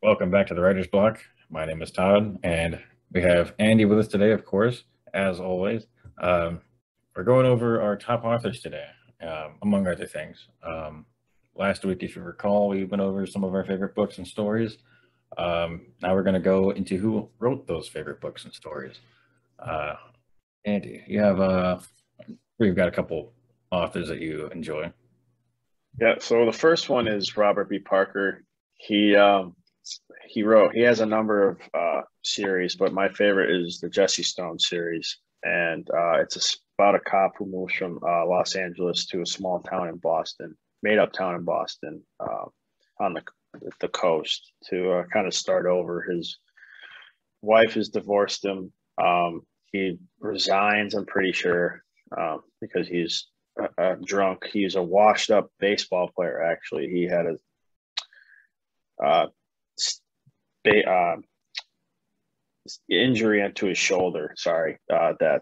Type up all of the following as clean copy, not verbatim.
Welcome back to the Writer's Block. My name is Todd, and we have Andy with us today, of course, as always. Um, we're going over our top authors today, among other things. Last week, if you recall, we went over some of our favorite books and stories. Now we're going to go into who wrote those favorite books and stories. Uh, Andy, we've got a couple authors that you enjoy. Yeah, so the first one is Robert B. Parker. He has a number of series, but my favorite is the Jesse Stone series, and about a cop who moves from Los Angeles to a small town in Boston, made up town in Boston, on the coast to kind of start over. His wife has divorced him. He resigns, I'm pretty sure, because he's drunk. He's a washed up baseball player. Actually, he had a uh, uh, injury into his shoulder. Sorry, that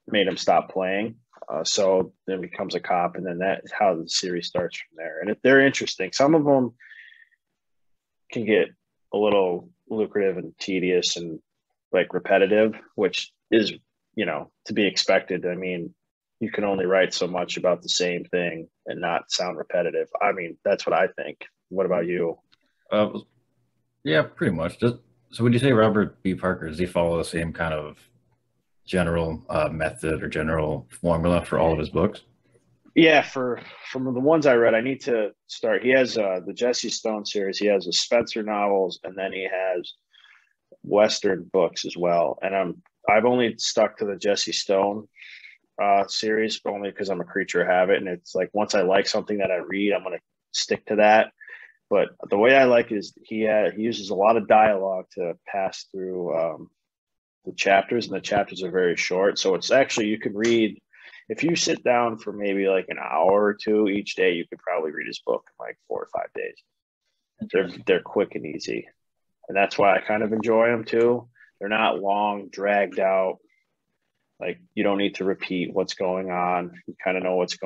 made him stop playing. So then becomes a cop, and then that's how the series starts from there. And they're interesting. Some of them can get a little lucrative and tedious and like repetitive, which is to be expected. I mean, you can only write so much about the same thing and not sound repetitive. I mean, that's what I think. What about you? Uh, yeah, pretty much. So would you say Robert B. Parker, does he follow the same kind of general method or general formula for all of his books? Yeah, from the ones I read, I need to start. He has the Jesse Stone series. He has the Spencer novels, and then he has Western books as well. And I've only stuck to the Jesse Stone series, but only because I'm a creature of habit. And it's like once I like something that I read, I'm going to stick to that. But the way I like is he uses a lot of dialogue to pass through the chapters, and the chapters are very short. So it's actually you can read if you sit down for maybe like an hour or two each day, you could probably read his book in like 4 or 5 days. They're quick and easy, and that's why I kind of enjoy them too. They're not long, dragged out. Like you don't need to repeat what's going on. You kind of know what's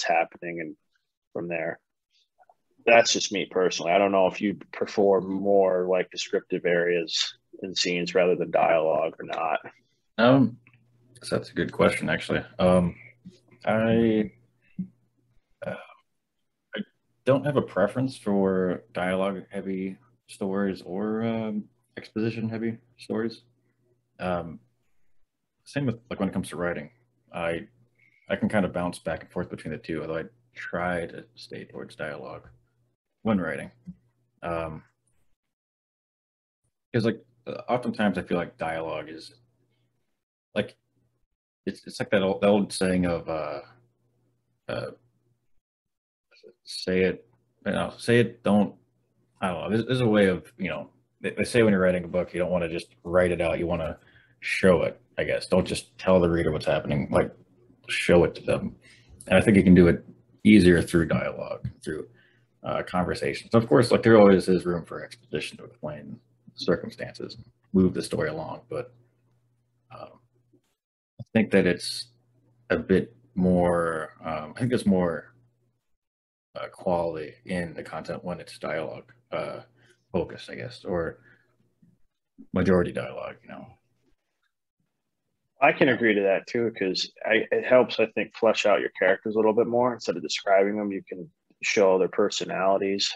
happening, and from there. That's just me personally. I don't know if you prefer more like descriptive areas and scenes rather than dialogue or not. Um, so that's a good question, actually. I uh, I don't have a preference for dialogue heavy stories or exposition heavy stories. Um, Same with like when it comes to writing. I I can kind of bounce back and forth between the two, although I try to stay towards dialogue when writing. Um, because oftentimes I feel like dialogue is like it's like that old saying of uh say it, say it, don't, I don't know. There's a way of, they say when you're writing a book, you don't want to just write it out. You want to show it, I guess. Don't just tell the reader what's happening, like show it to them. And I think you can do it easier through dialogue, through conversations. Of course, like there always is room for exposition to explain circumstances, move the story along. But I think that it's a bit more, I think there's more quality in the content when it's dialogue focused, I guess, or majority dialogue, I can agree to that too because it helps, I think, flesh out your characters a little bit more instead of describing them. You can show their personalities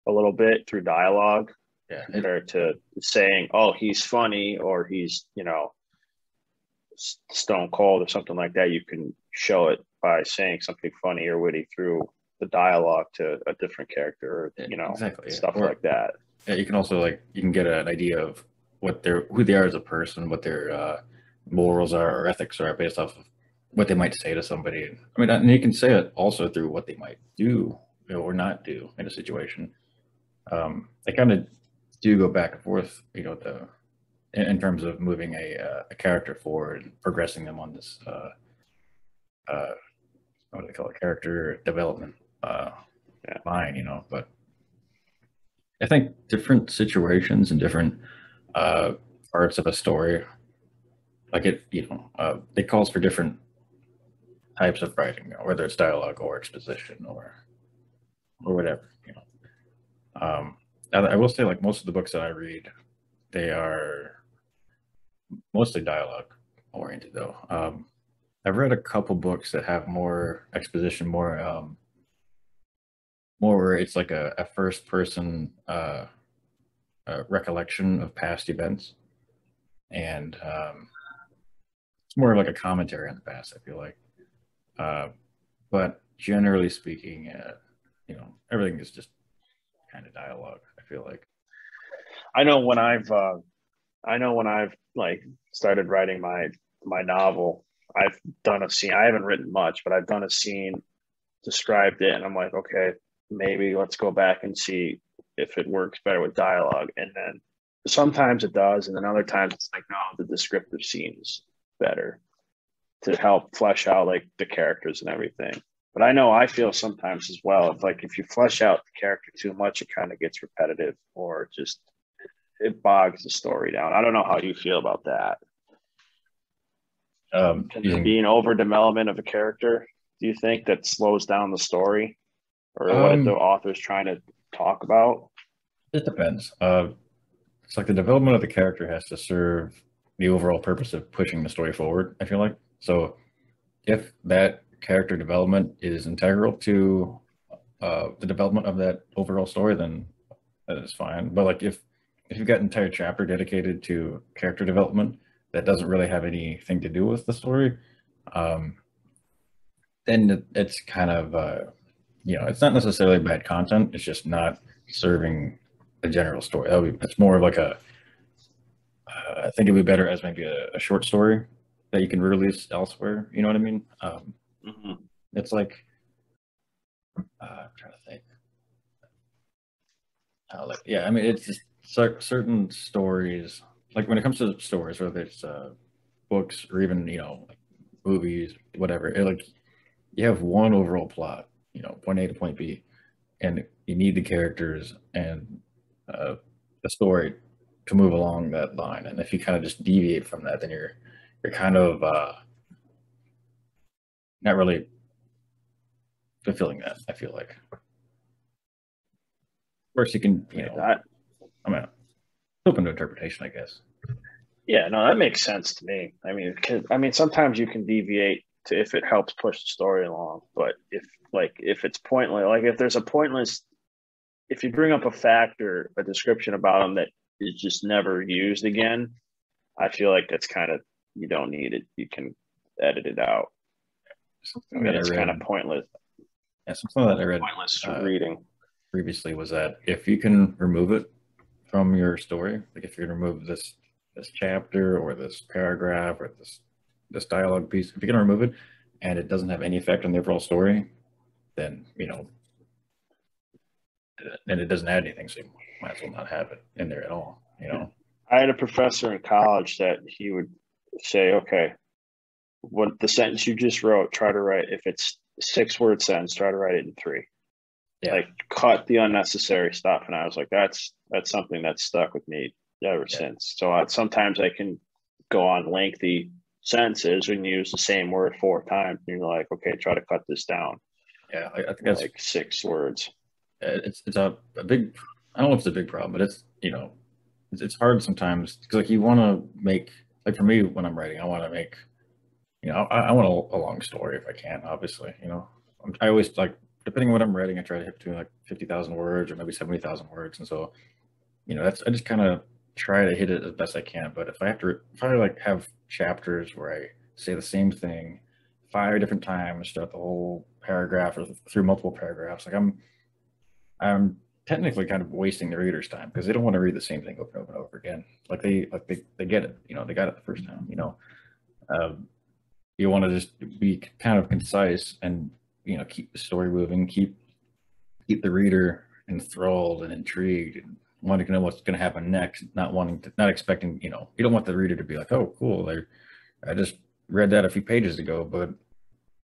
a little bit through dialogue Yeah, compared to saying, "Oh, he's funny" or "He's stone cold" or something like that. You can show it by saying something funny or witty through the dialogue to a different character, or, exactly. Yeah. stuff Or like that. yeah, you can also you can get an idea of who they are as a person, what their morals are or ethics are based off of what they might say to somebody. I mean, and you can say it also through what they might do, or not do in a situation. They kind of do go back and forth, in terms of moving a character forward and progressing them on this uh, what do they call it, character development uh, Yeah. line, But I think different situations and different uh, parts of a story, it calls for different types of writing, whether it's dialogue or exposition or whatever. I will say, like most of the books that I read, they are mostly dialogue oriented, though. I've read a couple books that have more exposition, more where it's like a first person recollection of past events, and it's more like a commentary on the past. I feel like, uh, but generally speaking, everything is just kind of dialogue. I feel like. I know when I've like started writing my novel, I've done a scene. I haven't written much, but I've done a scene, described it, and I'm like, okay, maybe let's go back and see if it works better with dialogue. And then sometimes it does, and then other times it's like, no, the descriptive scene is better to help flesh out like the characters and everything. But I know I feel sometimes as well, if you flesh out the character too much, it kind of gets repetitive or just it bogs the story down. I don't know how you feel about that. Can there Using be an over development of a character? Do you think that slows down the story or what the um, author's trying to talk about? it depends. It's like the development of the character has to serve the overall purpose of pushing the story forward. I feel like so if that character development is integral to the development of that overall story, then that is fine. But like if you've got an entire chapter dedicated to character development that doesn't really have anything to do with the story, um, then it's kind of it's not necessarily bad content. It's just not serving the general story. It's more of like I think it'd be better as maybe a short story that you can release elsewhere. You know what I mean? Mm-hmm. It's like I'm trying to think. Like yeah, I mean it's just certain stories. Like when it comes to stories, whether it's books or even like movies, whatever. Like you have one overall plot, point A to point B, and you need the characters and uh, the story to move along that line. And if you kind of just deviate from that, then you're kind of not really fulfilling that. I feel like. Of course, you can, That, I mean, open to interpretation, I guess. yeah, no, that makes sense to me. I mean, sometimes you can deviate to if it helps push the story along, but if it's pointless, like if there's a pointless, if you bring up a fact or a description about them that is just never used again, I feel like that's kind of you don't need it. You can edit it out. I Something mean, that I it's kind read, of pointless, yeah, something that I read pointless uh, reading. previously was that if you can remove it from your story, like if you can remove this chapter or this paragraph or this dialogue piece, if you can remove it and it doesn't have any effect on the overall story, then and it doesn't add anything, so you might as well not have it in there at all. I had a professor in college that he would say, "Okay, what the sentence you just wrote, try to write if it's 6 word sentence, try to write it in 3. Yeah, Like cut the unnecessary stuff." And I was like, that's something that's stuck with me ever yeah, since. So sometimes I can go on lengthy sentences and use the same word 4 times. And you're like, okay, try to cut this down yeah. I think that's like 6 words. it's a big. I don't know if it's a big problem, but it's hard sometimes because like you want to make like for me when I'm writing, I want to make I want a long story if I can. Obviously, I always like depending on what I'm writing, I try to hit between like 50,000 words or maybe 70,000 words, and so that's I just kind of try to hit it as best I can. But if I like have chapters where I say the same thing 5 different times throughout the whole paragraph or through multiple paragraphs, like I'm technically kind of wasting the reader's time because they don't want to read the same thing over and over and over again. They get it, they got it the first time. Um, you want to just be kind of concise and keep the story moving, keep the reader enthralled and intrigued and wanting to know what's going to happen next, not expecting, you don't want the reader to be like, oh, cool, I just read that a few pages ago, but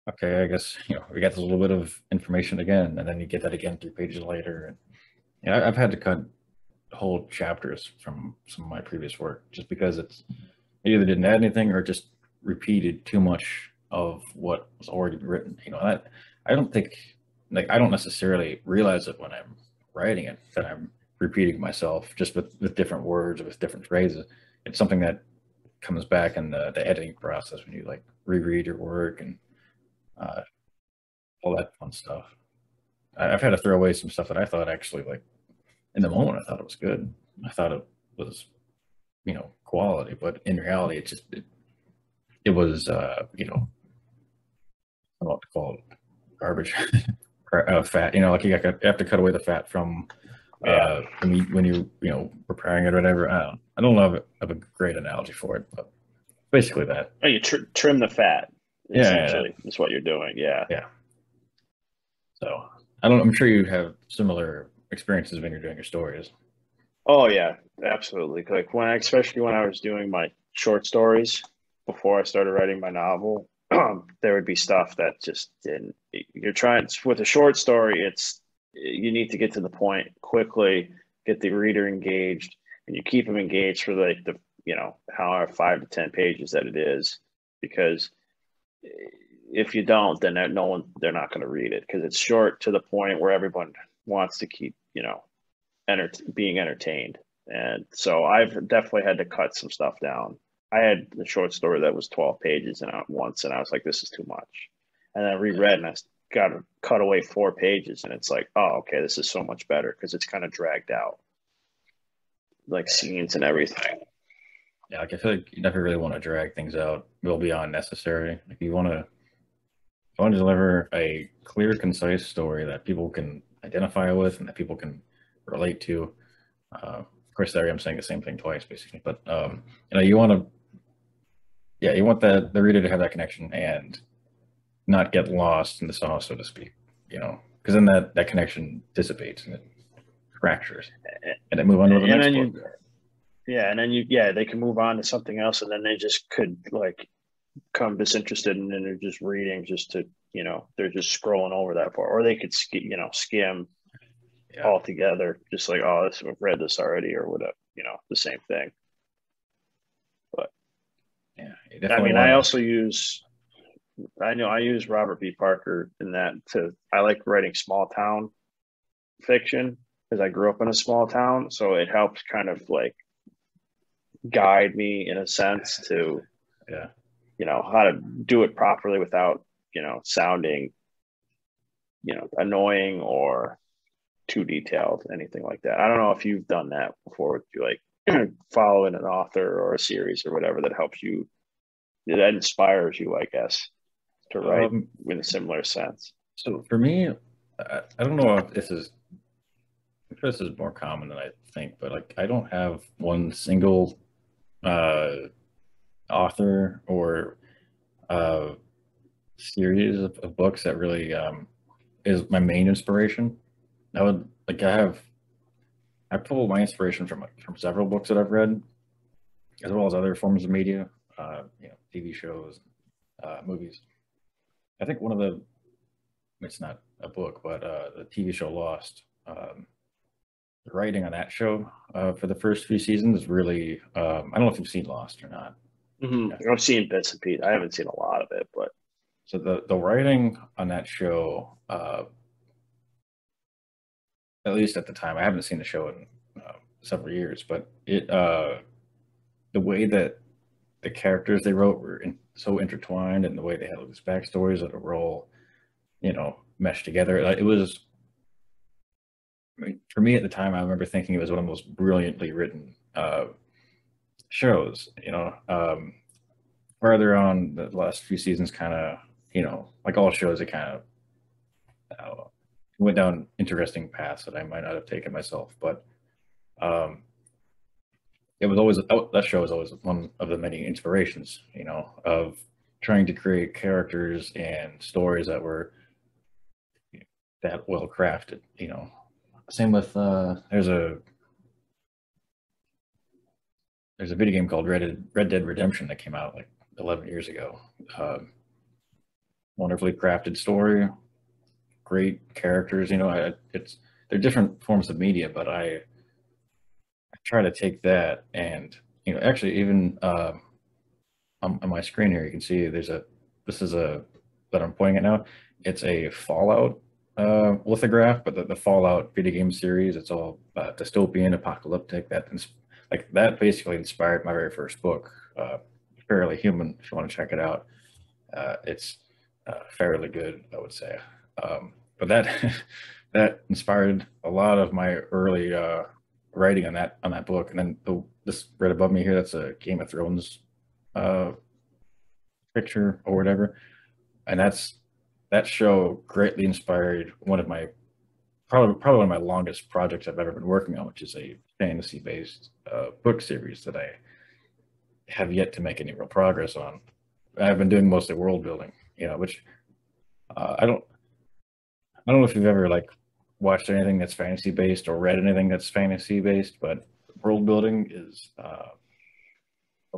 okay, I guess we got this little bit of information again, and then you get that again 3 pages later, and I've had to cut whole chapters from some of my previous work just because it either didn't add anything or just repeated too much of what was already written. I don't think like I don't necessarily realize it when I'm writing it that I'm repeating myself just with different words, with different phrases. It's something that comes back in the editing process when you like reread your work and uh, all that fun stuff. I've had to throw away some stuff that I thought actually like in the moment I thought it was good. I thought it was quality, but in reality it was I don't know what to call it, garbage. Fat, like you have to cut away the fat from the meat when you preparing it or whatever. I don't know of a great analogy for it, but basically that. Oh, you trim the fat, Yeah, essentially, is what you're doing. Yeah. yeah. So I'm sure you have similar experiences when you're doing your stories. Oh yeah, absolutely. Like especially when I was doing my short stories before I started writing my novel, there would be stuff that just didn't. You're trying with a short story. You need to get to the point quickly, get the reader engaged, and you keep them engaged for like the however 5 to 10 pages that it is, because if you don't, then they're not going to read it because it's short to the point where everyone wants to keep being entertained. And so I've definitely had to cut some stuff down. I had a short story that was 12 pages and once, and I was like, this is too much. And I reread and I got to cut away 4 pages, and it's like, oh, okay, this is so much better because it's kind of dragged out, like scenes and everything. Yeah, like I feel like you never really want to drag things out well beyond necessary. Like you want to deliver a clear, concise story that people can identify with and that people can relate to. Of course, there I'm saying the same thing twice, basically. But you want to, yeah, you want the reader to have that connection and not get lost in the sauce, so to speak. Because then that connection dissipates and it fractures, and they move on to the And next then book. and then they can move on to something else, and then they just could like come disinterested and then they're just reading just to they're just scrolling over that part, or they could skim Yeah, altogether, just like, oh, I've read this already or whatever, the same thing. But yeah. You I definitely mean, want I use Robert B. Parker in that I like writing small town fiction because I grew up in a small town, so it helps kind of like guide me in a sense to to, yeah. how to do it properly without sounding annoying or too detailed, anything like that. I don't know if you've done that before. You like following an author or a series or whatever that helps you, that inspires you, I guess, to write Um, in a similar sense. so for me, I don't know if this is more common than I think, but like I don't have one single uh, author or uh, series of books that really is my main inspiration. I pull my inspiration from several books that I've read, as well as other forms of media, TV shows, movies. I think it's not a book, but the TV show Lost. The writing on that show for the first few seasons is really. I don't know if you've seen Lost or not. Mm-hmm. I've seen bits and pieces. I haven't seen a lot of it, but So the writing on that show, at least at the time, I haven't seen the show in several years, but the way that the characters they wrote were so intertwined, and the way they had all these backstories that were all meshed together. It was, I mean, for me at the time, I remember thinking it was one of the most brilliantly written shows. Further on, the last few seasons kind of, like all shows, it kind of went down interesting paths that I might not have taken myself. But um, it was always that show was always one of the many inspirations, of trying to create characters and stories that were that well crafted. Same with there's a video game called Red Dead Redemption that came out like 11 years ago. Wonderfully crafted story, great characters. They're different forms of media, but I try to take that and actually even on my screen here you can see this is a that I'm pointing at now. It's a Fallout Lithograph, but the Fallout video game series, it's all dystopian, apocalyptic. Like that basically inspired my very first book, Fairly Human. If you want to check it out, it's fairly good, I would say. But that that inspired a lot of my early writing on that book. And then this right above me here, that's a Game of Thrones uh, picture or whatever, and that show greatly inspired one of my probably one of my longest projects I've ever been working on, which is a fantasy based book series that I have yet to make any real progress on. I've been doing mostly world building, which I don't know if you've ever like watched anything that's fantasy based or read anything that's fantasy based, but world building is a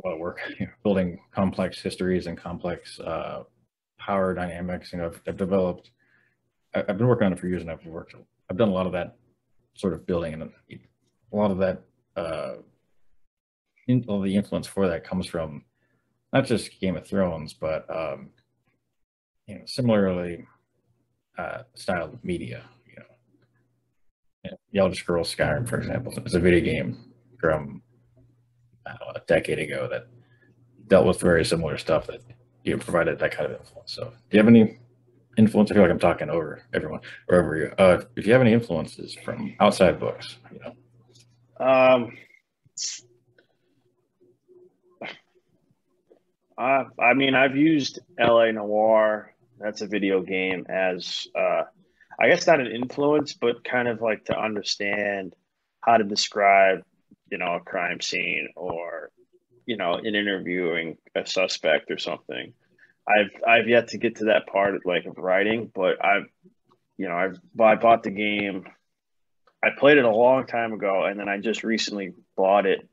lot of work. Building complex histories and complex power dynamics. I've developed. I've been working on it for years, and I've done a lot of that sort of building, and a lot of that. All the influence for that comes from not just Game of Thrones, but similarly styled media. The Elder Scrolls Skyrim, for example, is a video game from a decade ago that dealt with very similar stuff that provided that kind of influence. So, do you have any influence? I feel like I'm talking over everyone or over you. If you have any influences from outside books, I mean, I've used LA Noire. That's a video game as, I guess not an influence, but kind of like to understand how to describe, a crime scene or, in interviewing a suspect or something. I've yet to get to that part of writing, but I bought the game. I played it a long time ago, and then I just recently bought it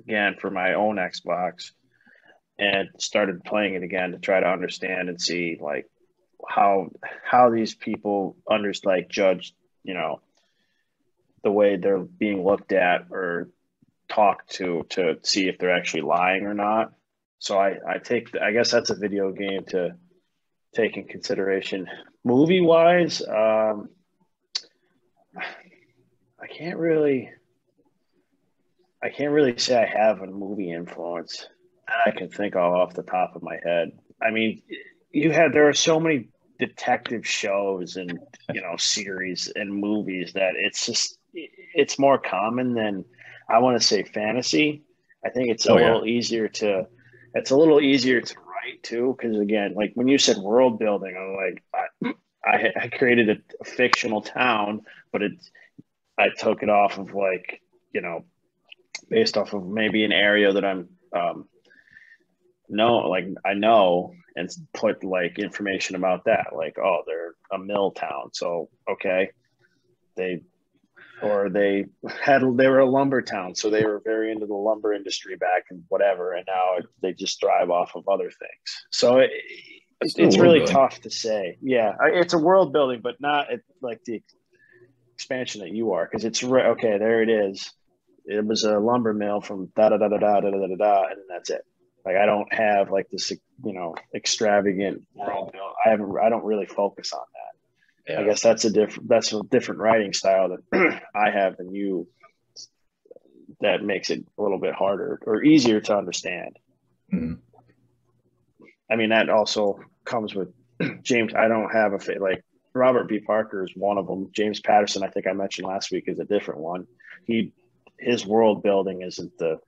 again for my own Xbox and started playing it again to try to understand and see how these people judge, the way they're being looked at or talked to see if they're actually lying or not. So I guess that's a video game to take in consideration. Movie wise, I can't really say I have a movie influence I can think of off the top of my head. I mean, there are so many detective shows and series and movies that it's more common than I want to say fantasy. I think it's a little easier to write too, because again, like when you said world building, I'm like I created a fictional town, but I took it off of based off of maybe an area that I'm I know, and put information about that, they're a mill town, so okay, they were a lumber town, so they were very into the lumber industry back and whatever, and now they just thrive off of other things. So it's really tough to say. Yeah, it's a world building, but not like the expansion that you are, because it's okay. There it is. It was a lumber mill from da da da da da da da da, and that's it. I don't have this, extravagant world build. I don't really focus on that. Yeah. I guess that's a different writing style that I have than you. That makes it a little bit harder or easier to understand. Mm-hmm. I mean, that also comes with James. I don't have Robert B. Parker is one of them. James Patterson, I think I mentioned last week, is a different one. His world building isn't the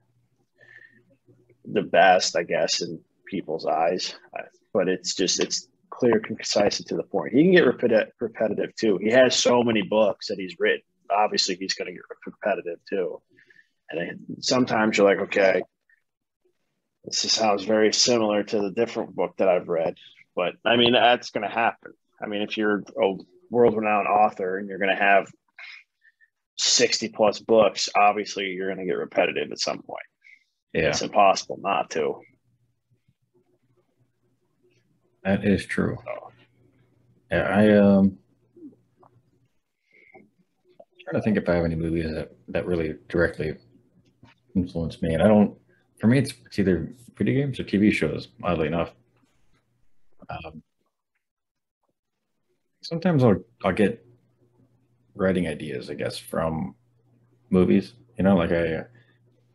best, I guess, in people's eyes, but it's clear, concise, and to the point. He can get repetitive too. He has so many books that he's written. Obviously, he's going to get repetitive too. And sometimes you're like, okay, this sounds very similar to the different book that I've read. But I mean, that's going to happen. I mean, if you're a world-renowned author and you're going to have 60 plus books, obviously you're going to get repetitive at some point. Yeah. It's impossible not to. That is true. Yeah, I'm trying to think if I have any movies that really directly influenced me. And for me, it's either video games or TV shows, oddly enough. sometimes I'll get writing ideas, I guess, from movies. You know, like I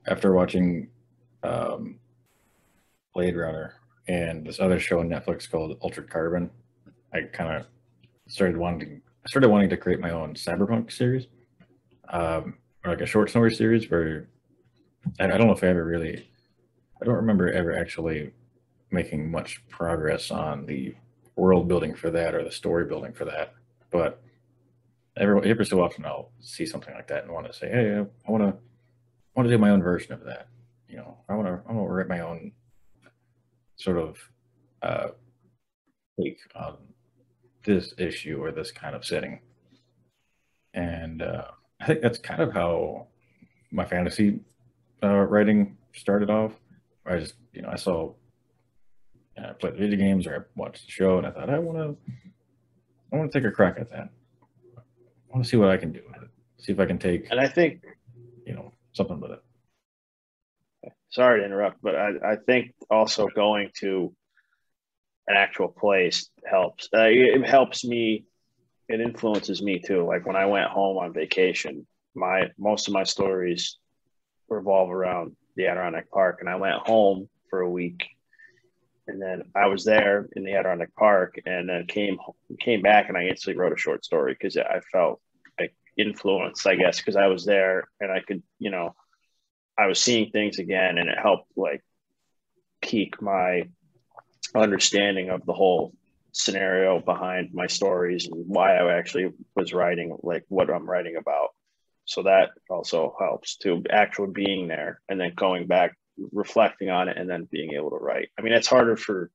after watching um, Blade Runner and this other show on Netflix called Altered Carbon, I kind of started wanting to create my own cyberpunk series, or like a short story series where I don't know if I ever really, I don't remember ever actually making much progress on the world building for that or the story building for that. But every so often I'll see something like that and want to say, hey, I want to do my own version of that. You know, I want to write my own sort of uh, take on this issue or this kind of setting. And I think that's kind of how my fantasy writing started off. I just, you know, I saw I played video games or I watched the show, and I thought I want to take a crack at that. I want to see what I can do with it. See if I can take, And I think, something with it. sorry to interrupt, but I think also going to an actual place helps. It helps me. It influences me too. Like when I went home on vacation, my most of my stories revolve around the Adirondack Park, and I went home for a week, and then I was there in the Adirondack Park, and then came back, and I instantly wrote a short story because I felt like influenced, I guess, because I was there and I could, I was seeing things again, and it helped like pique my understanding of the whole scenario behind my stories and why I actually was writing, like what I'm writing about. So that also helps to actually being there and then going back, reflecting on it, and then being able to write. I mean, it's harder for,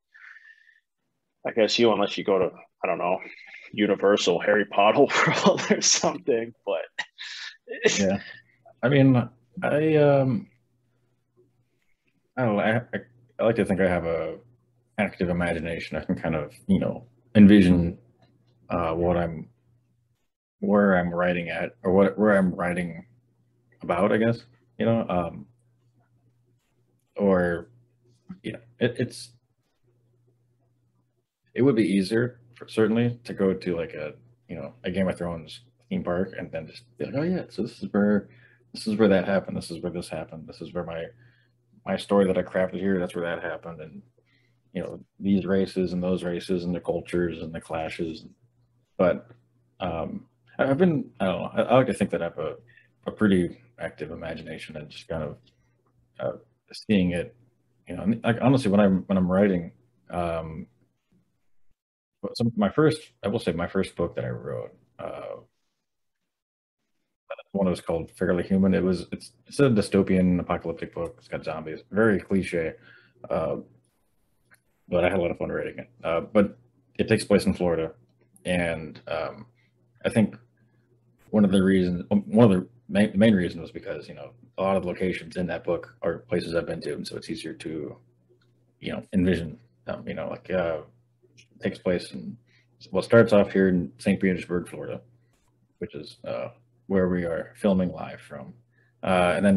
I guess, you, unless you go to, I don't know, Universal Harry Potter World or something, but Yeah. I mean, I don't know. I like to think I have a active imagination. I can kind of, envision what where I'm writing at, or where I'm writing about, I guess, you know, or it would be easier certainly to go to like a Game of Thrones theme park and then just be like, oh yeah, so this is where that happened. This is where this happened. This is where my story that I crafted here. That's where that happened, and these races and those races and the cultures and the clashes. But I've been, I don't know, I like to think that I have a pretty active imagination and just kind of seeing it. Like honestly, when I'm writing, um, I will say my first book that I wrote, one was called Fairly Human. It's a dystopian apocalyptic book. It's got zombies, very cliche, uh, but I had a lot of fun writing it. But it takes place in Florida, and I think one of the main reasons was because a lot of the locations in that book are places I've been to, and so it's easier to envision them. Takes place in, well, it starts off here in St. Petersburg, Florida, which is where we are filming live from. And then,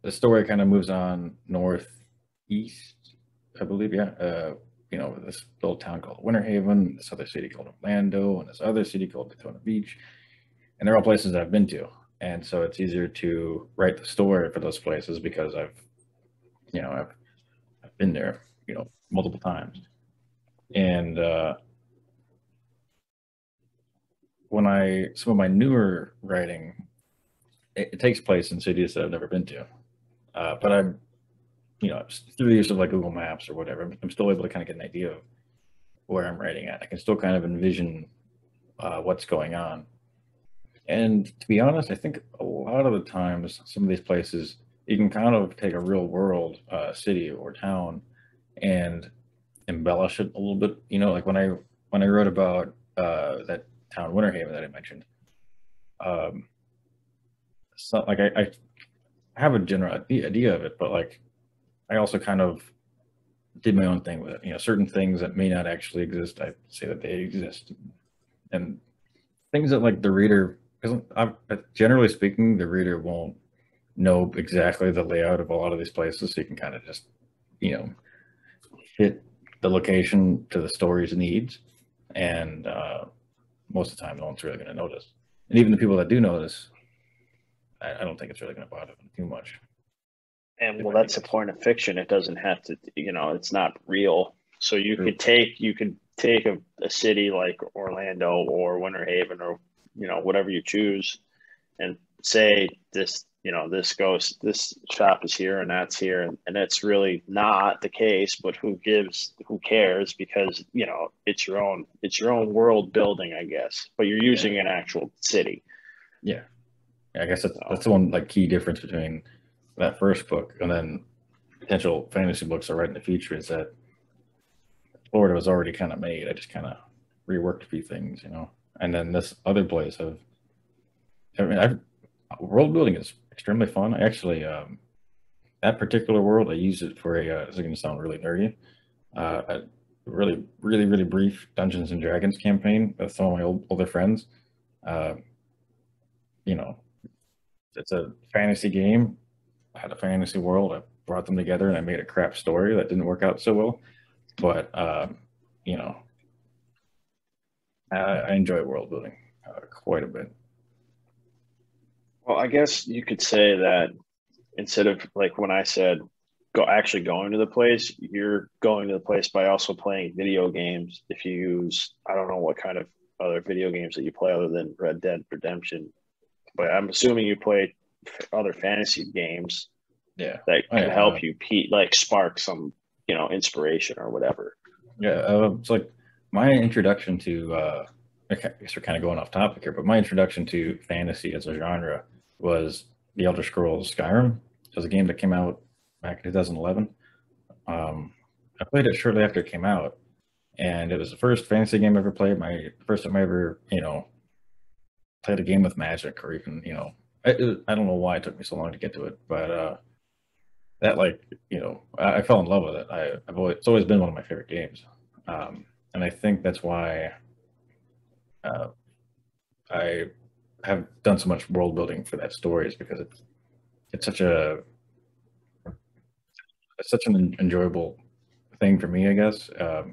the story kind of moves on northeast, I believe, yeah. This little town called Winter Haven, this other city called Orlando, and this other city called Daytona Beach. And they're all places that I've been to. And so it's easier to write the story for those places because I've been there, multiple times. And some of my newer writing, it takes place in cities that I've never been to. But I'm, through the use of like Google Maps or whatever, I'm still able to kind of get an idea of where I'm writing at. I can still kind of envision what's going on. And to be honest, I think a lot of the times, some of these places, you can kind of take a real world city or town and embellish it a little bit. Like when I wrote about that town Winter Haven that I mentioned, um, so like I have a general idea of it, but like I also kind of did my own thing with it. Certain things that may not actually exist, I say that they exist, and things that like the reader, because generally speaking, the reader won't know exactly the layout of a lot of these places, so you can kind of just you know fit the location to the story's needs, and most of the time, no one's really going to notice. And even the people that do notice, I don't think it's really going to bother them too much. And If well, I think that's the it's point of fiction. It doesn't have to, it's not real. So true. you could take a city like Orlando or Winter Haven or whatever you choose, and say this, this shop is here and that's here, and it's really not the case. But who cares? Because it's your own world building, I guess. But you're Yeah, using an actual city. yeah. I guess that's So the one like key difference between that first book and then potential fantasy books I read in the future is that Florida was already kind of made. I just kind of reworked a few things, And then this other place I mean, world building is extremely fun. I actually, that particular world, I used it for this is going to sound really nerdy, a really, really, really brief Dungeons and Dragons campaign with some of my older friends. Uh, you know, it's a fantasy game. I had a fantasy world. I brought them together and I made a crap story that didn't work out so well. But you know, I enjoy world building quite a bit. well, I guess you could say that instead of like when I said going to the place, you're going to the place by also playing video games. If you use, I don't know what kind of other video games that you play other than Red Dead Redemption, but I'm assuming you play other fantasy games Yeah. that Oh, could yeah. help you, like spark some, inspiration or whatever. Yeah. It's like my introduction to, I guess we're kind of going off topic here, but my introduction to fantasy as a genre was The Elder Scrolls Skyrim. It was a game that came out back in 2011. I played it shortly after it came out, and it was the first fantasy game I ever played. My first time I ever, played a game with magic, or even, I don't know why it took me so long to get to it, but that like, I fell in love with it. It's always been one of my favorite games, and I think that's why uh, I have done so much world building for that story, is because it's such a it's such an enjoyable thing for me, I guess.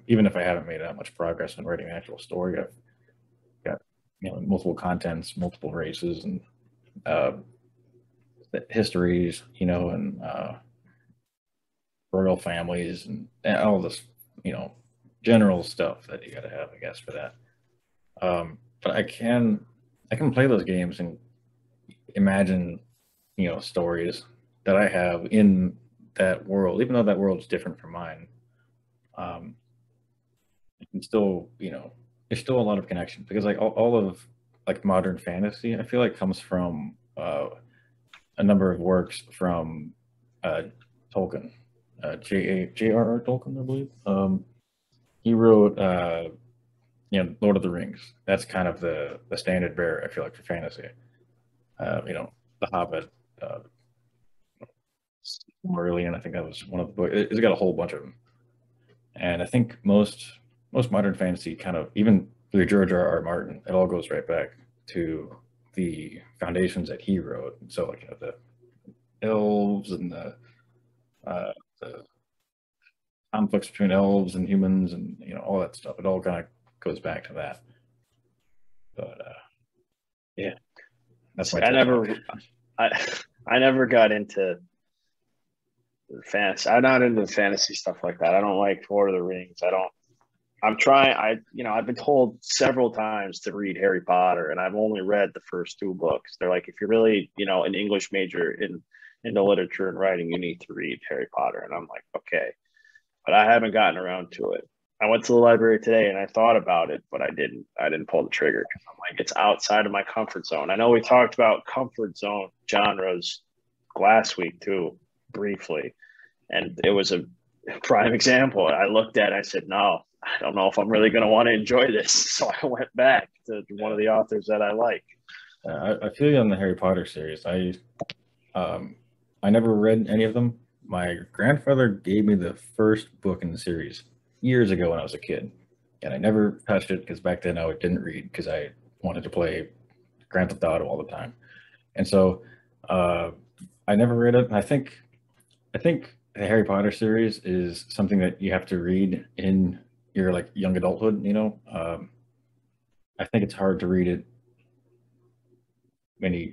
Even if I haven't made that much progress in writing an actual story, I've got multiple contents, multiple races, and uh, histories, and royal families, and all this, you know, general stuff that you got to have, I guess, for that. But I can play those games and imagine, stories that I have in that world, even though that world is different from mine. Um, it can still, there's still a lot of connection because like all of like modern fantasy, I feel like comes from a number of works from uh, Tolkien, J.R.R. Tolkien, I believe. He wrote, Lord of the Rings. That's kind of the standard bearer, I feel like, for fantasy. The Hobbit, uh, Marillion. I think that was one of the books. It's got a whole bunch of them, and I think most modern fantasy kind of even through George R. R. Martin, it all goes right back to the foundations that he wrote. So like the elves and the conflicts between elves and humans and all that stuff. It all kind of goes back to that. But yeah, that's See, my TED talk. I, I never got into fantasy. I'm not into fantasy stuff like that. I don't like Lord of the Rings. I don't. I'm trying. I've been told several times to read Harry Potter, and I've only read the first two books. They're like, if you're really, an English major into literature and writing, you need to read Harry Potter. And I'm like, okay, but I haven't gotten around to it. I went to the library today and I thought about it, but I didn't. I didn't pull the trigger because I'm like, it's outside of my comfort zone. I know we talked about comfort zone genres last week too, briefly, and it was a prime example. I looked at it, I said, no, I don't know if I'm really going to want to enjoy this. So I went back to one of the authors that I like. I feel you on the Harry Potter series. Um, I never read any of them. My grandfather gave me the first book in the series years ago when I was a kid, and I never touched it because back then I didn't read because I wanted to play Grand Theft Auto all the time, and so uh, I never read it. I think the Harry Potter series is something that you have to read in your like young adulthood. I think it's hard to read it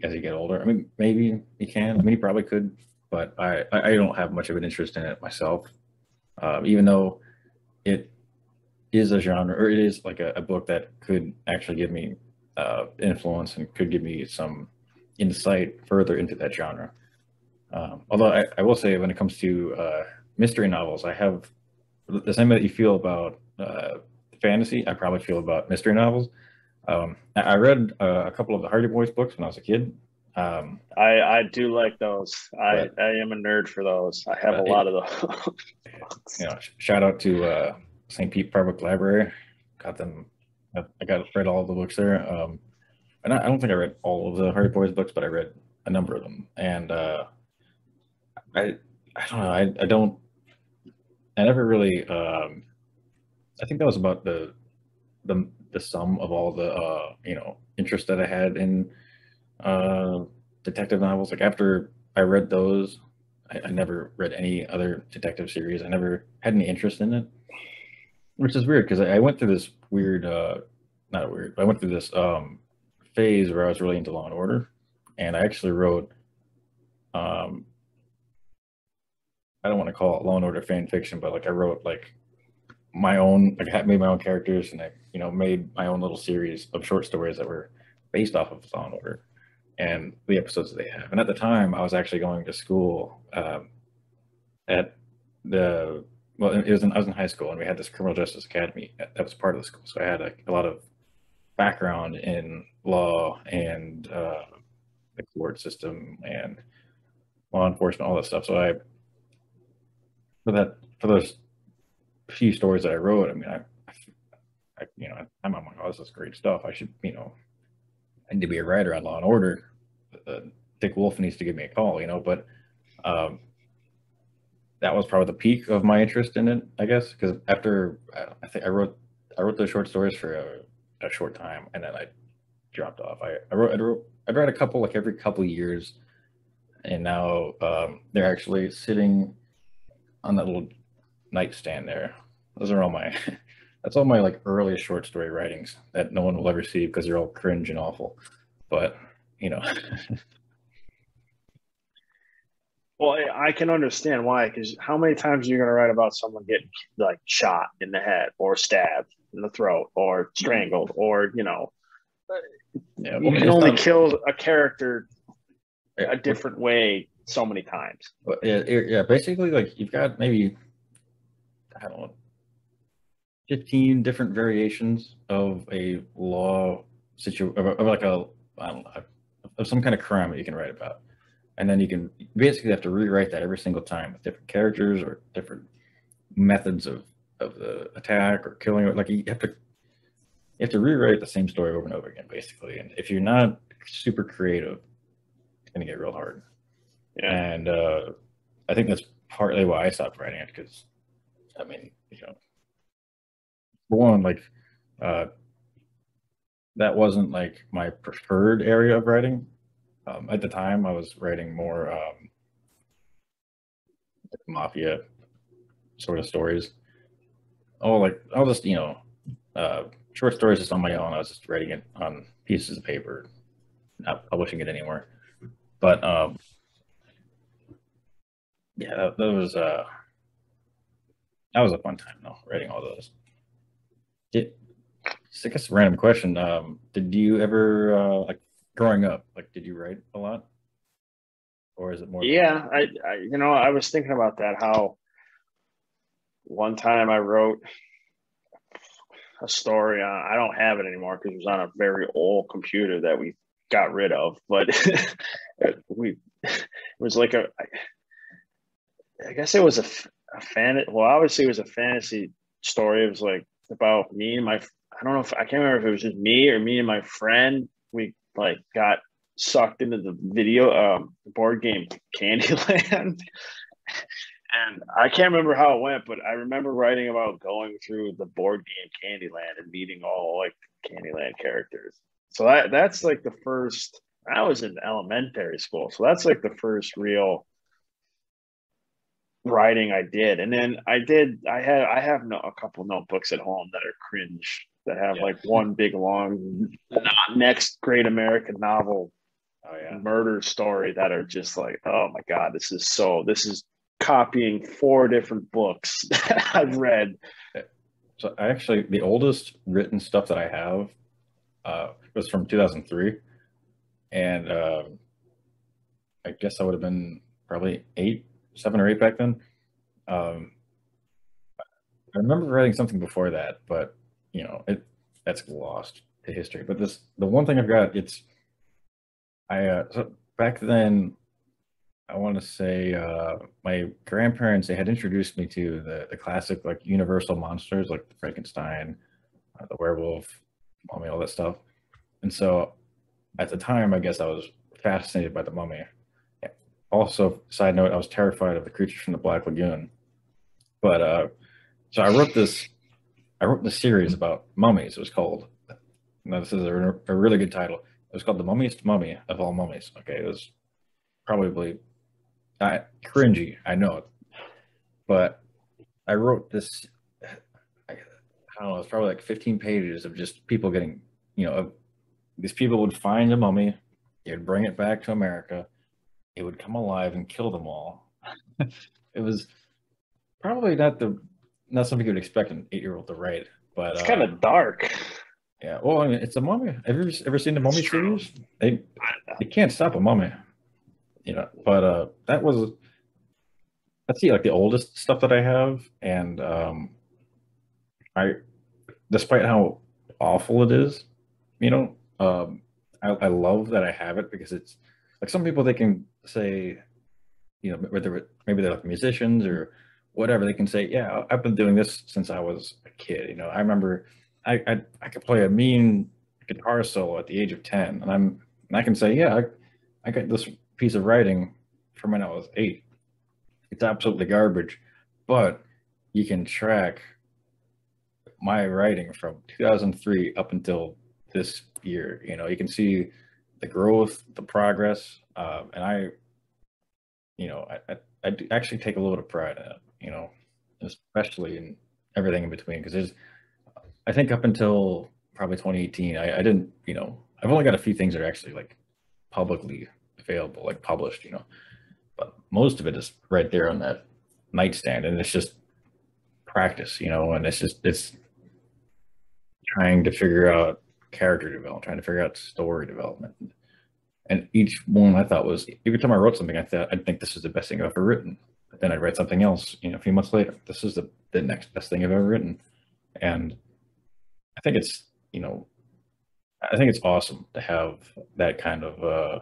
as you get older. I mean, maybe you can. I mean, you probably could, but I don't have much of an interest in it myself. Even though it is a genre, or it is like a book that could actually give me influence and could give me some insight further into that genre. Although I will say, when it comes to mystery novels, I have the same that you feel about fantasy. I probably feel about mystery novels. I read a couple of the Hardy Boys books when I was a kid, I do like those. but I am a nerd for those. I have a but lot it, of those. shout out to St. Pete Public Library. Got them. I got read all of the books there. And I don't think I read all of the Hardy Boys books, but I read a number of them. And I I don't know. I don't. I never really. I think that was about the sum of all the interest that I had in uh, detective novels. Like after I read those, I never read any other detective series. I never had any interest in it, which is weird because I went through this weird, not weird. I went through this phase where I was really into Law and Order, and I actually wrote. Um, I don't want to call it Law and Order fan fiction, but like I wrote like my own, like I made my own characters, and I made my own little series of short stories that were based off of Law and Order and the episodes that they have. And at the time, I was actually going to school at the well, I was in high school, and we had this criminal justice academy that was part of the school. So I had a lot of background in law and the court system and law enforcement, all that stuff. So for those few stories that I wrote, I mean, I'm like, oh, this is great stuff. I need to be a writer on Law and Order. Uh, Dick Wolf needs to give me a call, But um, that was probably the peak of my interest in it, I guess, because after I think I wrote those short stories for a short time, and then I dropped off. I'd read a couple like every couple years, and now they're actually sitting on that little nightstand there. Those are all my that's all my like earliest short story writings that no one will ever see because they're all cringe and awful. But you know, Well, I can understand why, because how many times are you going to write about someone getting like shot in the head or stabbed in the throat or strangled or, yeah, well, you can it's only not. kill a character Yeah, a different way so many times. yeah, basically, like you've got maybe I don't know 15 different variations of a law of like a I don't know of some kind of crime that you can write about, and then you can basically have to rewrite that every single time with different characters or different methods of the attack or killing. Like you have to rewrite the same story over and over again, basically. And if you're not super creative, it's going to get real hard. Yeah. And I think that's partly why I stopped writing it because, I mean, for one, like uh, that wasn't like my preferred area of writing. At the time, I was writing more like mafia sort of stories. Oh, like I'll just uh, short stories just on my own. I was just writing it on pieces of paper, not publishing it anymore. But yeah, that was a fun time though, writing all those. Did, I guess a random question. Did you ever like growing up, like did you write a lot? Or is it more of a Yeah. I was thinking about that, how one time I wrote a story on, I don't have it anymore because it was on a very old computer that we got rid of, but it was like I guess it was a fan. Well, obviously it was a fantasy story. It was like about me and my. I don't know if I can't remember if it was just me or me and my friend. We like got sucked into the board game Candyland, and I can't remember how it went, but I remember writing about going through the board game Candyland and meeting all like Candyland characters. So that's like the first. I was in elementary school, so that's like the first real writing I did. And then I have a couple notebooks at home that are cringe that have Yeah. like one big long next great American novel Oh yeah. murder story that are just like, oh my God, this is copying 4 different books I've read. So I actually, the oldest written stuff that I have was from 2003, and I guess I would have been probably 7 or 8 back then. Um, I remember writing something before that, but that's lost to history. But the one thing I've got, so back then, I want to say my grandparents, they had introduced me to the classic like Universal monsters like Frankenstein, the werewolf, mummy, all that stuff. And so at the time, I guess I was fascinated by the mummy. Also, side note, I was terrified of the creatures from the Black Lagoon. But so I wrote this series about mummies. It was called. Now this is a really good title. It was called The Mummiest Mummy of All Mummies. Okay, it was probably cringy, I know it, but I wrote this. I don't know. It's probably like 15 pages of just people getting, these people would find a mummy, they would bring it back to America, it would come alive and kill them all. It was probably not something you would expect an 8-year-old to write, but It's kind of dark. yeah. Well, I mean, it's a mummy. Have you ever seen the Mummy series? They can't stop a mummy, But that's like the oldest stuff that I have, and I, despite how awful it is, I love that I have it because it's like some people they can say, whether maybe they're like musicians or whatever, they can say, yeah, I've been doing this since I was a kid. I remember I could play a mean guitar solo at the age of 10, and I can say, yeah, I got this piece of writing from when I was 8. It's absolutely garbage, but you can track my writing from 2003 up until this year. You can see the growth, the progress, and I do actually take a little bit of pride in it. Especially in everything in between, because I think up until probably 2018, I didn't, I've only got a few things that are actually like publicly available, like published, but most of it is right there on that nightstand, and it's just practice, and it's trying to figure out character development, trying to figure out story development. And each one I thought was, every time I wrote something, I'd think this is the best thing I've ever written. But then I'd write something else, a few months later, this is the next best thing I've ever written. And I think it's awesome to have that kind of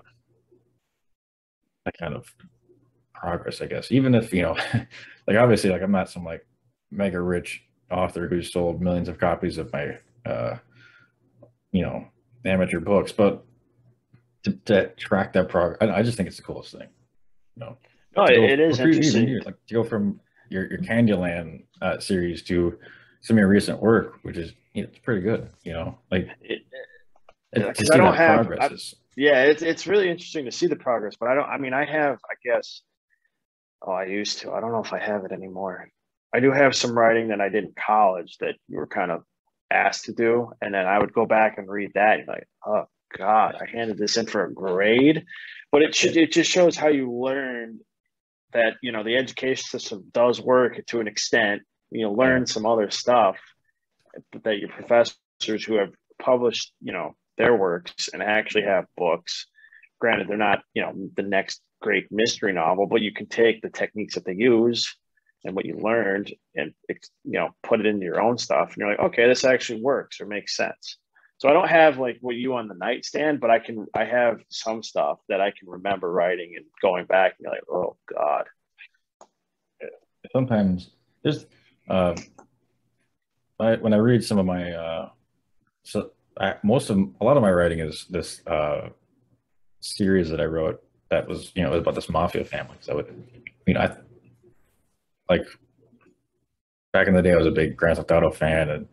progress, I guess. Even if, like obviously like I'm not some like mega rich author who's sold millions of copies of my amateur books, but to track that progress, I just think it's the coolest thing. No, it is interesting. Like to go from your Candyland series to some of your recent work, which is it's pretty good. Like to see that progress. Yeah, it's really interesting to see the progress, but I have, I guess. Oh, I used to. I don't know if I have it anymore. I do have some writing that I did in college that you were kind of asked to do, and then I would go back and read that. And like, oh God, I handed this in for a grade, but it just shows how you learn that the education system does work to an extent. Learn some other stuff that your professors who have published their works and actually have books. Granted, they're not the next great mystery novel, but you can take the techniques that they use and what you learned and put it into your own stuff, and you're like, okay, this actually works or makes sense. So I don't have like what you on the nightstand, but I have some stuff that I can remember writing and going back and you're like, oh God. Sometimes there's when I read some of my a lot of my writing is this series that I wrote that was it was about this mafia family. So I like back in the day I was a big Grand Theft Auto fan, and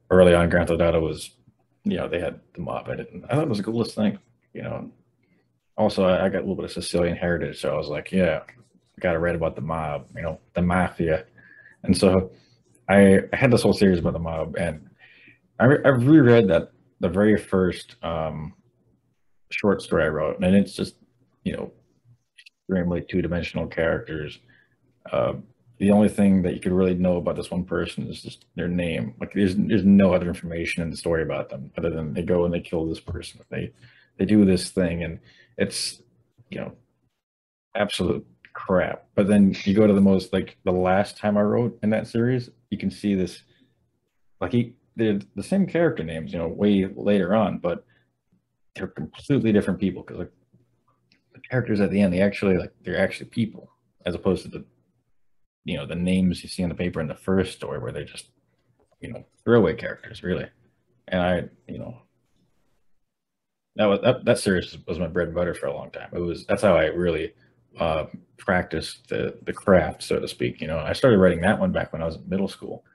early on Grand Theft Auto was they had the mob in it, and I thought it was the coolest thing. Also I got a little bit of Sicilian heritage, so I was like, yeah, I gotta write about the mob, the mafia. And so I had this whole series about the mob, and I've reread that the very first short story I wrote, and it's just you know extremely two-dimensional characters. Uh, the only thing that you could really know about this one person is just their name. Like there's no other information in the story about them other than they go and they kill this person. They do this thing, and it's you know absolute crap. But then you go to the most like the last time I wrote in that series, you can see this like they're the same character names, way later on, but they're completely different people because like the characters at the end, they're actually people as opposed to the names you see on the paper in the first story where they're just throwaway characters really. And that series was my bread and butter for a long time. That's how I really practiced the craft, so to speak. I started writing that one back when I was in middle school,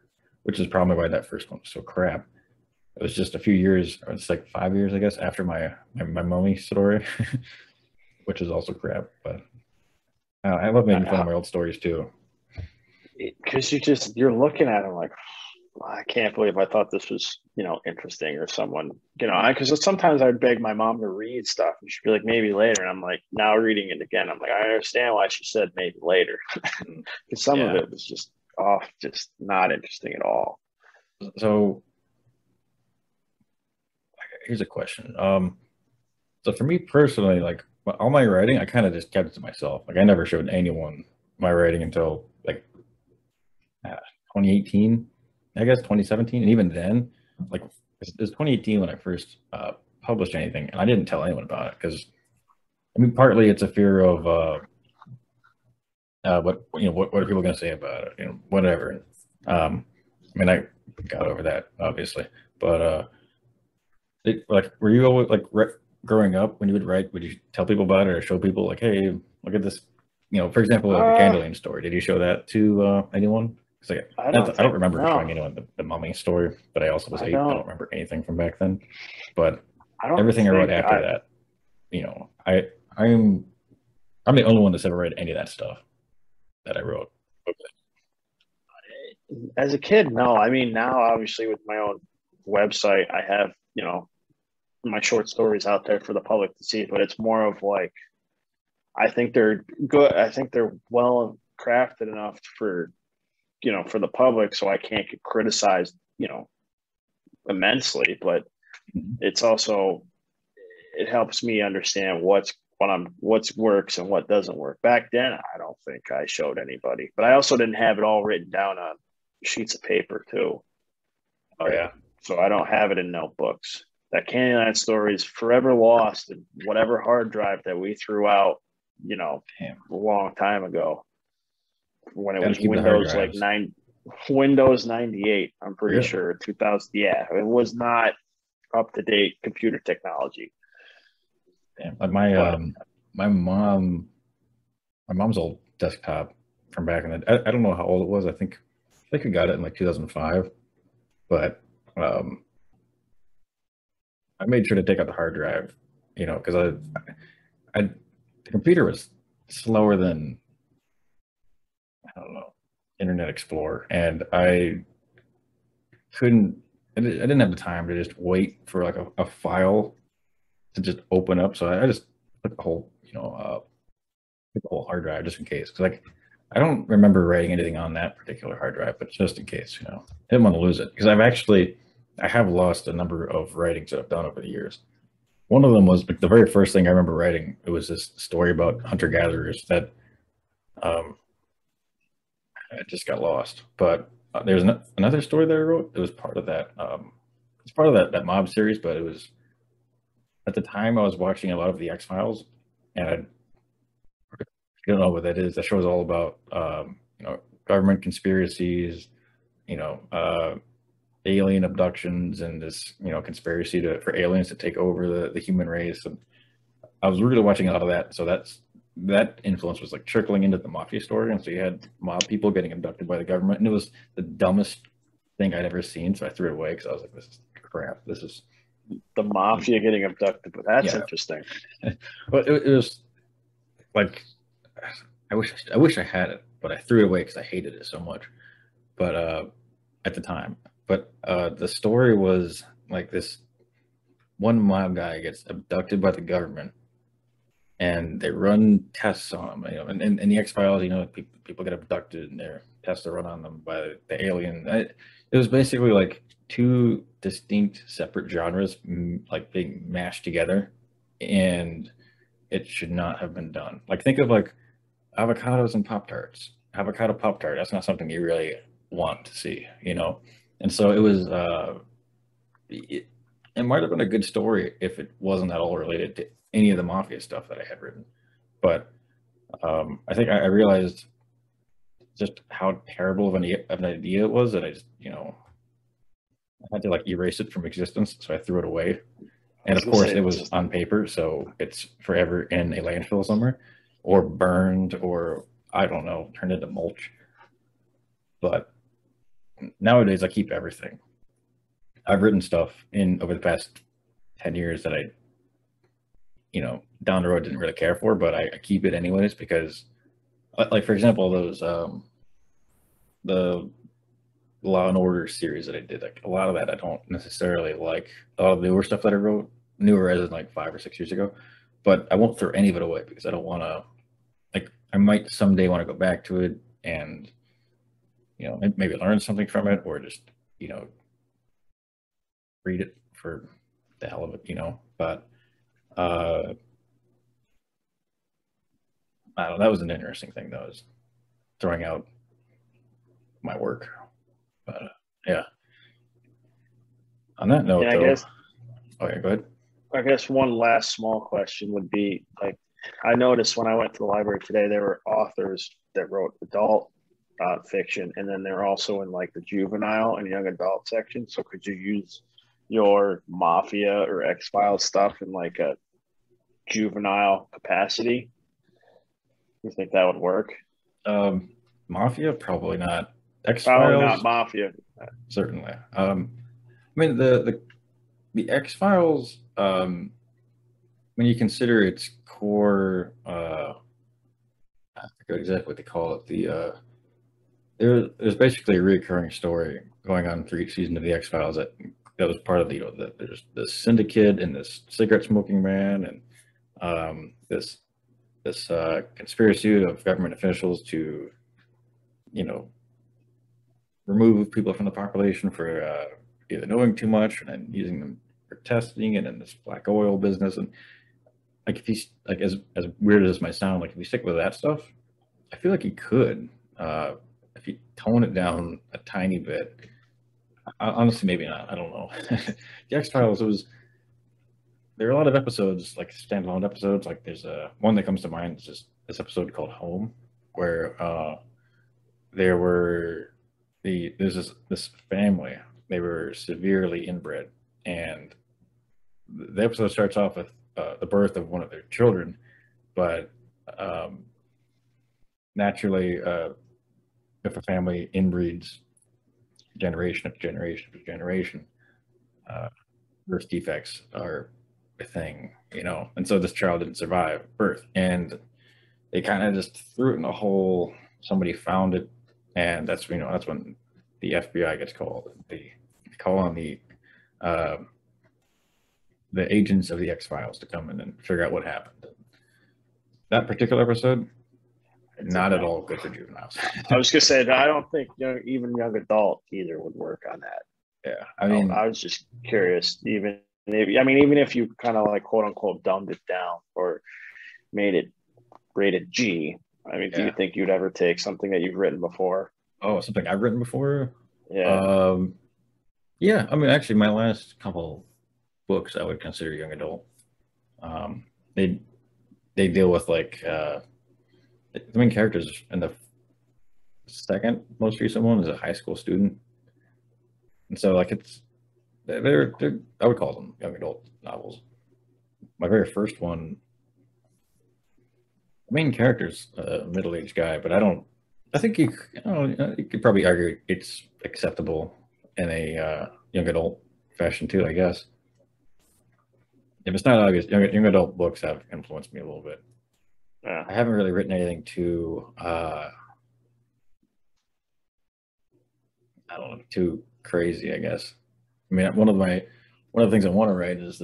which is probably why that first one was so crap. It was just a few years, or it's like 5 years, I guess, after my mummy story, which is also crap. But I love making fun of my old stories too. Because you're looking at them like, I can't believe I thought this was, interesting or someone, because sometimes I'd beg my mom to read stuff and she'd be like, maybe later. And I'm like, now reading it again, I'm like, I understand why she said maybe later. Because some of Yeah. it was just off, just not interesting at all. So here's a question. So for me personally, like all my writing, I kind of just kept it to myself. Like I never showed anyone my writing until like uh, 2018, I guess 2017, and even then, like it was 2018 when I first published anything, and I didn't tell anyone about it because I mean, partly it's a fear of what are people going to say about it, whatever. I mean, I got over that obviously, but like were you always like growing up when you would write, would you tell people about it or show people like, hey, look at this, for example, the Uh, Candyland story, did you show that to anyone? Because like, I don't I don't think, remember no, showing anyone the mummy story, but I also was I 8. I don't, don't remember anything from back then. But I don't everything I wrote think after that, you know i i'm I'm the only one that's ever read any of that stuff that I wrote. as a kid, no. I mean, now obviously with my own website, I have, my short stories out there for the public to see, but it's more of like, I think they're good. I think they're well crafted enough for, for the public. So I can't get criticized, immensely, but Mhm. it's also, it helps me understand what's works and what doesn't work. Back then, I don't think I showed anybody, but I also didn't have it all written down on sheets of paper too. Oh yeah. So I don't have it in notebooks. That Candyland story is forever lost in whatever hard drive that we threw out, Damn. a long time ago when it Got to was keep the hard Windows like drives. Windows 98. I'm pretty Really? sure 2000. Yeah, it was not up to date computer technology, Damn. Like my but my mom my mom's old desktop from back in the I don't know how old it was. I think we got it in like 2005, but um I made sure to take out the hard drive, because I the computer was slower than I don't know Internet Explorer, and couldn't I didn't have the time to just wait for like a file to just open up. So I just put the whole took the whole hard drive just in case. Because like I don't remember writing anything on that particular hard drive, but just in case, I didn't want to lose it because I have lost a number of writings that I've done over the years. One of them was like the very first thing I remember writing. It was this story about hunter gatherers that um, it just got lost. But there's another story that I wrote. It was part of that. It's part of that mob series, but it was at the time I was watching a lot of the X Files, and I don't know what that is. That show is all about government conspiracies, you know, uh, alien abductions, and this conspiracy for aliens to take over the human race. And I was really watching a lot of that, so that influence was like trickling into the mafia story, and so you had mob people getting abducted by the government, and it was the dumbest thing I'd ever seen. So I threw it away because I was like, "This is crap. This is the mafia getting abducted. But that's yeah." interesting. But it was like I wish I had it, but I threw it away because I hated it so much. But at the time, but the story was like this one mob guy gets abducted by the government, and they run tests on him. You know, and in the X Files, you know, people get abducted and their tests are run on them by the alien. It was basically like two distinct, separate genres, like being mashed together, and it should not have been done. Like think of like avocados and Pop Tarts. Avocado Pop Tart. That's not something you really want to see, you know. And so it was. It, it might have been a good story if it wasn't at all related to any of the mafia stuff that I had written. But I think I realized just how terrible of an idea it was that I just, you know, I had to like erase it from existence. So I threw it away. I And was of gonna course, say it it's was just on paper. So it's forever in a landfill somewhere or burned or I don't know, turned into mulch. But nowadays, I keep everything. I've written stuff in over the past 10 years that I, you know, down the road didn't really care for, but I keep it anyways because, like for example, those the Law and Order series that I did, like a lot of that I don't necessarily like. A lot of the newer stuff that I wrote, newer as in like 5 or 6 years ago, but I won't throw any of it away because I don't want to. Like I might someday want to go back to it and you know maybe learn something from it or just you know read it for the hell of it, you know. But uh, I don't know. That was an interesting thing, though, is throwing out my work. But yeah. On that note, yeah. though, oh yeah, go ahead. I guess one last small question would be like, I noticed when I went to the library today, there were authors that wrote adult fiction, and then they're also in like the juvenile and young adult section. So could you use your mafia or X Files stuff in like a juvenile capacity? You think that would work? Mafia, probably not. X Probably not Files, mafia. certainly. I mean the X Files. When you consider its core, I forget exactly what they call it. There's basically a recurring story going on through each season of the X Files that was part of the you know there's this syndicate and this cigarette smoking man and this conspiracy of government officials to you know remove people from the population for either knowing too much and then using them for testing and in this black oil business and like if he's like as weird as this might sound like if you stick with that stuff I feel like he could uh, if you tone it down a tiny bit. Honestly, maybe not. I don't know. The X Files. It was there are a lot of episodes like standalone episodes. Like there's a one that comes to mind. It's just this episode called Home, where there were there's this family. They were severely inbred, and the episode starts off with the birth of one of their children, but um, naturally, if a family inbreeds generation after generation after generation, uh, birth defects are a thing, you know. And so this child didn't survive birth, and they kind of just threw it in a hole. Somebody found it, and that's you know that's when the FBI gets called. They call on uh, the agents of the X Files to come in and figure out what happened. That particular episode, It's not at okay. all good for juveniles. I was gonna say that I don't think even young adult either would work on that. Yeah, I mean, I was just curious, even if, I mean, even if you kind of like quote unquote dumbed it down or made it rated G. I mean, do you yeah. think you'd ever take something that you've written before? Oh, something I've written before. Yeah. Um, yeah, I mean, actually, my last couple books I would consider young adult. Um, they they deal with like the main characters in the second most recent one is a high school student, and so like it's they're I would call them young adult novels. My very first one, the main character's a middle aged guy, but I don't. I think you know you could probably argue it's acceptable in a young adult fashion too. I guess if it's not obvious, young adult books have influenced me a little bit. Yeah. I haven't really written anything too I don't know too crazy, I guess. I mean, one of the things I want to write is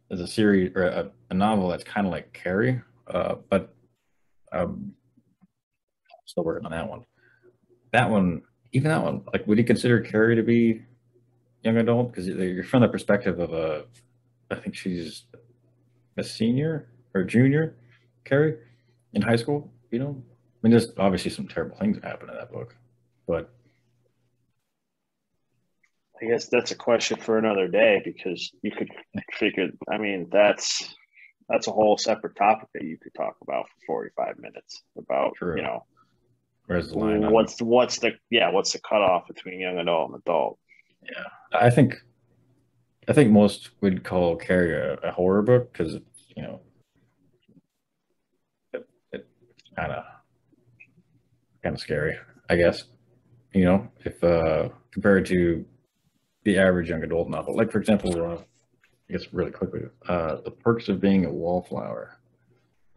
a series or a novel that's kind of like Carrie, but I'm still working on that one. That one, even that one, like, would you consider Carrie to be young adult? Because you're from the perspective of I think she's a senior or junior, Carrie, in high school. You know, I mean, there's obviously some terrible things that happen in that book, but I guess that's a question for another day because you could figure. I mean, that's a whole separate topic that you could talk about for 45 minutes about, true. you know, Where's the line on? what's the cutoff between young adult and adult? Yeah, I think most would call Carrie a horror book because you know it's kind of scary, I guess. You know, if compared to the average young adult novel, like for example, I guess really quickly, The Perks of Being a Wallflower.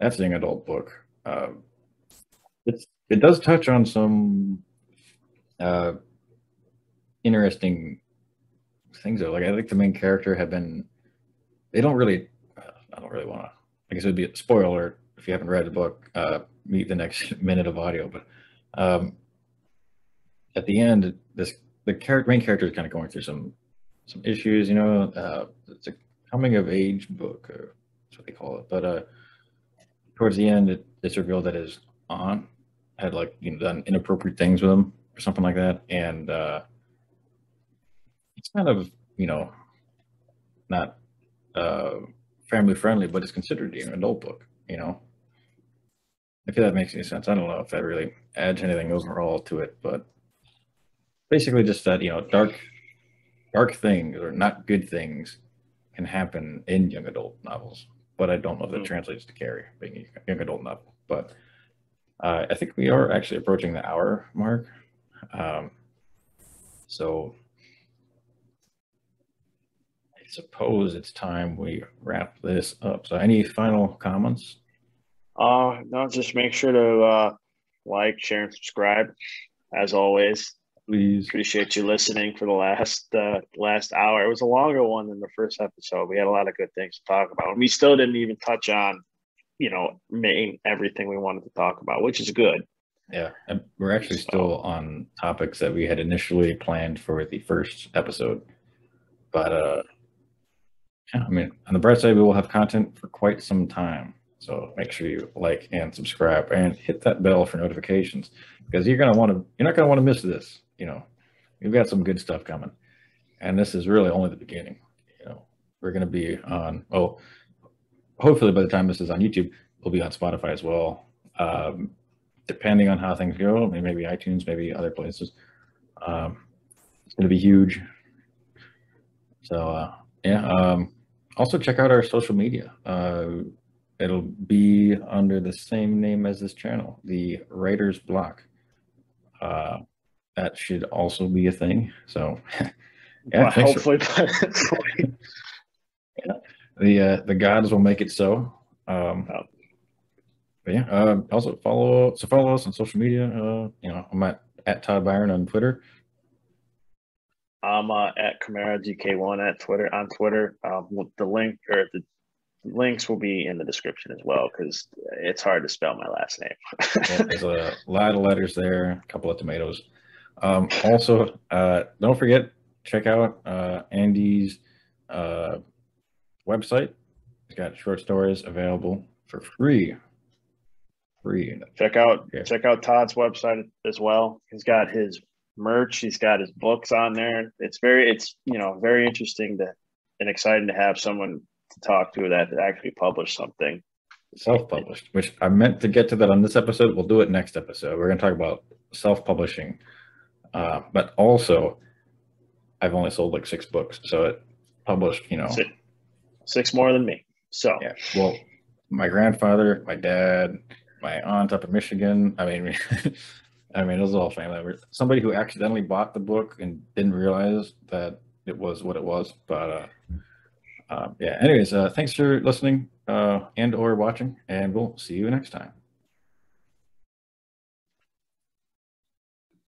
That's a young adult book. It does touch on some uh, interesting things though. Like I think the main character had been. They don't really. I don't really want to. I guess it would be a spoiler if you haven't read the book. Meet the next minute of audio, but um, at the end, main character is kind of going through some issues. You know, it's a coming of age book, or that's what they call it. But towards the end, it's revealed that his aunt had like done inappropriate things with him or something like that, and it's kind of not uh, family friendly, but it's considered an adult book. You know, if that makes any sense. I don't know if that really adds anything overall to it, but basically just that dark things or not good things can happen in young adult novels. But I don't know if that translates to Carrie being a young adult novel. But I think we are actually approaching the hour mark. Um, so I suppose it's time we wrap this up. So any final comments? No, just make sure to like, share, and subscribe. As always, Please. appreciate you listening for the last hour. It was a longer one than the first episode. We had a lot of good things to talk about, and we still didn't even touch on, everything we wanted to talk about, which is good. Yeah, and we're actually still on topics that we had initially planned for the first episode. But yeah, I mean, on the bright side, we will have content for quite some time. So make sure you like and subscribe and hit that bell for notifications because you're not going to want to miss this. We've got some good stuff coming, and this is really only the beginning. We're going to be on. Oh, hopefully by the time this is on YouTube, we'll be on Spotify as well. Depending on how things go, maybe iTunes, maybe other places. It's going to be huge. So yeah. Also check out our social media. It'll be under the same name as this channel, the Writer's Block. That should also be a thing. So yeah, well, hopefully yeah, the gods will make it so. But yeah, also follow us on social media. I'm at Todd Byron on Twitter. I'm at Camara GK1 on Twitter. The link or the links will be in the description as well because it's hard to spell my last name. Yeah, there's a lot of letters there, a couple of tomatoes. Also, don't forget, check out Andy's website. He's got short stories available for free. Check out Todd's website as well. He's got his merch. He's got his books on there. It's very interesting and exciting to have someone to talk to that actually published something. Self-published, which I meant to get to that on this episode. We'll do it next episode. We're going to talk about self-publishing. But also, I've only sold like 6 books. So it published, 6 more than me. So yeah. Well, my grandfather, my dad, my aunt up in Michigan. I mean, it was all family. Somebody who accidentally bought the book and didn't realize that it was what it was. But yeah. Anyways, thanks for listening and or watching, and we'll see you next time.